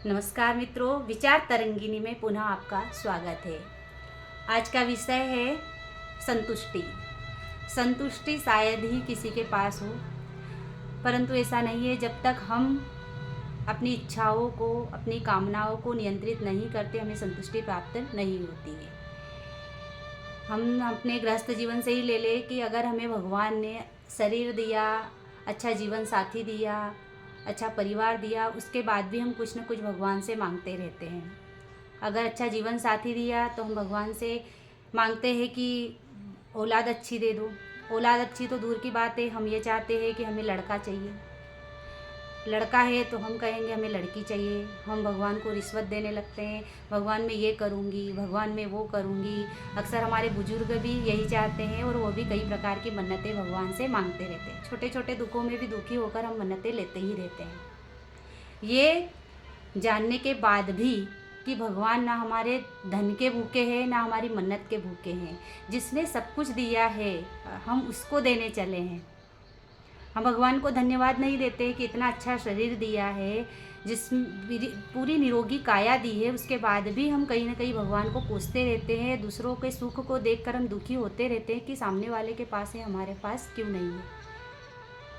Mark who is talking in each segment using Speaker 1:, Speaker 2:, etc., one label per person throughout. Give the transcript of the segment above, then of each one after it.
Speaker 1: नमस्कार मित्रों, विचार तरंगिनी में पुनः आपका स्वागत है। आज का विषय है संतुष्टि। संतुष्टि शायद ही किसी के पास हो, परंतु ऐसा नहीं है। जब तक हम अपनी इच्छाओं को, अपनी कामनाओं को नियंत्रित नहीं करते, हमें संतुष्टि प्राप्त नहीं होती है। हम अपने गृहस्थ जीवन से ही ले ले कि अगर हमें भगवान ने शरीर दिया, अच्छा जीवन साथी दिया, अच्छा परिवार दिया, उसके बाद भी हम कुछ न कुछ भगवान से मांगते रहते हैं। अगर अच्छा जीवन साथी दिया तो हम भगवान से मांगते हैं कि औलाद अच्छी दे दो। औलाद अच्छी तो दूर की बात है, हम ये चाहते हैं कि हमें लड़का चाहिए। लड़का है तो हम कहेंगे हमें लड़की चाहिए। हम भगवान को रिश्वत देने लगते हैं, भगवान मैं ये करूँगी, भगवान मैं वो करूँगी। अक्सर हमारे बुजुर्ग भी यही चाहते हैं और वो भी कई प्रकार की मन्नतें भगवान से मांगते रहते हैं। छोटे छोटे दुखों में भी दुखी होकर हम मन्नतें लेते ही रहते हैं, ये जानने के बाद भी कि भगवान ना हमारे धन के भूखे हैं, ना हमारी मन्नत के भूखे हैं। जिसने सब कुछ दिया है हम उसको देने चले हैं। हम भगवान को धन्यवाद नहीं देते कि इतना अच्छा शरीर दिया है, जिस पूरी निरोगी काया दी है, उसके बाद भी हम कहीं ना कहीं भगवान को कोसते रहते हैं। दूसरों के सुख को देखकर हम दुखी होते रहते हैं कि सामने वाले के पास है, हमारे पास क्यों नहीं है।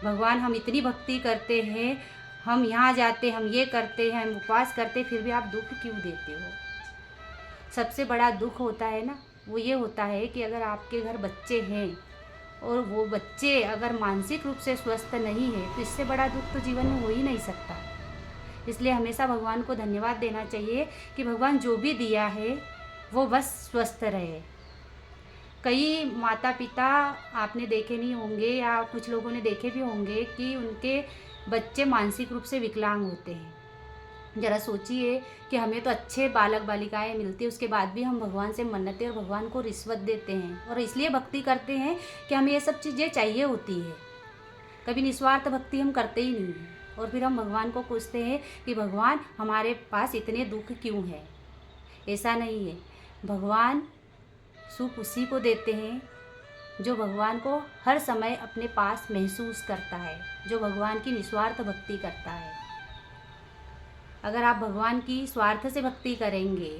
Speaker 1: भगवान, हम इतनी भक्ति करते हैं, हम यहाँ जाते, हम ये करते हैं, हम उपवास करते, फिर भी आप दुख क्यों देते हो। सबसे बड़ा दुख होता है ना, वो ये होता है कि अगर आपके घर बच्चे हैं और वो बच्चे अगर मानसिक रूप से स्वस्थ नहीं है, तो इससे बड़ा दुख तो जीवन में हो ही नहीं सकता। इसलिए हमेशा भगवान को धन्यवाद देना चाहिए कि भगवान जो भी दिया है वो बस स्वस्थ रहे। कई माता पिता आपने देखे नहीं होंगे या कुछ लोगों ने देखे भी होंगे कि उनके बच्चे मानसिक रूप से विकलांग होते हैं। ज़रा सोचिए कि हमें तो अच्छे बालक बालिकाएं मिलती है, उसके बाद भी हम भगवान से मन्नतें और भगवान को रिश्वत देते हैं और इसलिए भक्ति करते हैं कि हमें ये सब चीज़ें चाहिए होती है। कभी निस्वार्थ भक्ति हम करते ही नहीं हैं और फिर हम भगवान को पूछते हैं कि भगवान हमारे पास इतने दुख क्यों है। ऐसा नहीं है, भगवान सुख उसी को देते हैं जो भगवान को हर समय अपने पास महसूस करता है, जो भगवान की निस्वार्थ भक्ति करता है। अगर आप भगवान की स्वार्थ से भक्ति करेंगे,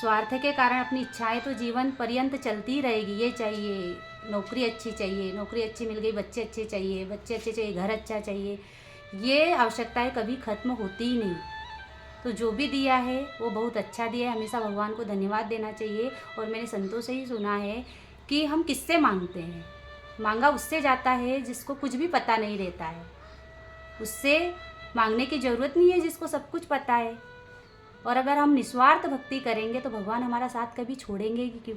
Speaker 1: स्वार्थ के कारण अपनी इच्छाएं तो जीवन पर्यंत चलती रहेगी। ये चाहिए, नौकरी अच्छी चाहिए, नौकरी अच्छी मिल गई, बच्चे अच्छे चाहिए, बच्चे अच्छे चाहिए, घर अच्छा चाहिए, ये आवश्यकताएं कभी ख़त्म होती ही नहीं। तो जो भी दिया है वो बहुत अच्छा दिया है, हमेशा भगवान को धन्यवाद देना चाहिए। और मैंने संतों से ही सुना है कि हम किससे मांगते हैं, मांगा उससे जाता है जिसको कुछ भी पता नहीं रहता है। उससे मांगने की ज़रूरत नहीं है जिसको सब कुछ पता है। और अगर हम निस्वार्थ भक्ति करेंगे तो भगवान हमारा साथ कभी छोड़ेंगे ही क्यों।